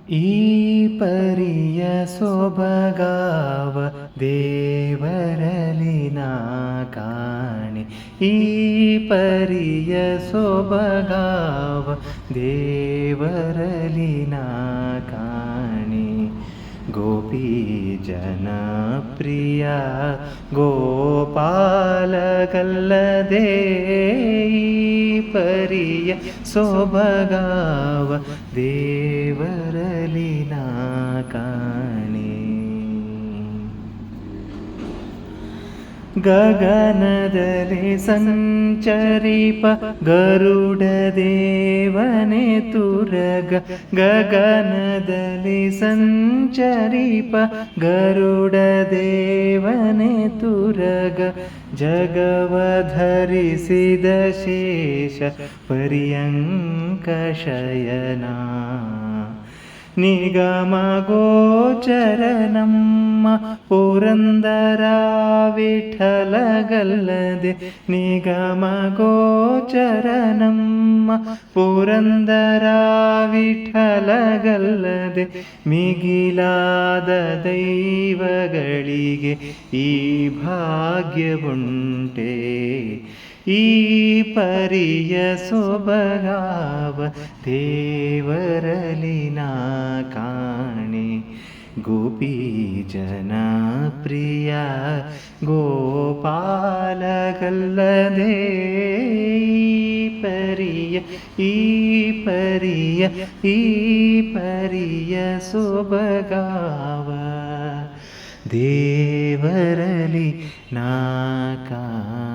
ಈ ಪರಿಯ ಸೊಬಗಾವ ದೇವರಲಿ ನಾ ಕಾಣೆ. ಈ ಪರಿಯ ಸೊಬಗಾವ ದೇವರಲಿ ನಾ ಕಾಣೆ. ಗೋಪಿ ಜನಪ್ರಿಯ ಗೋಪಾಲಗಲ್ಲದೆ ಈ ಪರಿಯ ಸೊಬಗಾವ ದೇವರಲಿ ನಾ ಕಾಣೆ. ಗಗನದಲ್ಲಿ ಸಂಚರಿಪ ಗರುಡ ದೇವನೇ ತುರಗ. ಗಗನದಲ್ಲಿ ಸಂಚರಿಪ ಗರುಡ ದೇವನೇ ತುರಗ. ಜಗವಧರಿಸಿದ ಶೇಷ ಪರ್ಯಂಕ ಶಯನ. ನಿಗಮ ಗೋಚರ ನಮ್ಮ ಪುರಂದರ ವಿಠಲಗಲ್ಲದೆ. ನಿಗಮ ಗೋಚರ ನಮ್ಮ ಪುರಂದರ ವಿಠಲಗಲ್ಲದೆ. ಮಿಗಿಲಾದ ದೈವಗಳಿಗೆ ಈ ಭಾಗ್ಯವುಂಟೆ. ಈ ಪರಿಯ ಸೊಬಗಾವ ದೇವರಲಿ ನಾ ಕಾಣೆ. ಗೋಪಿ ಜನಪ್ರಿಯ ಗೋಪಾಲಗಲ್ಲದೆ ಈ ಪರಿಯ ಸೊಬಗಾವ ದೇವರಲಿ ನಾ ಕಾಣೆ.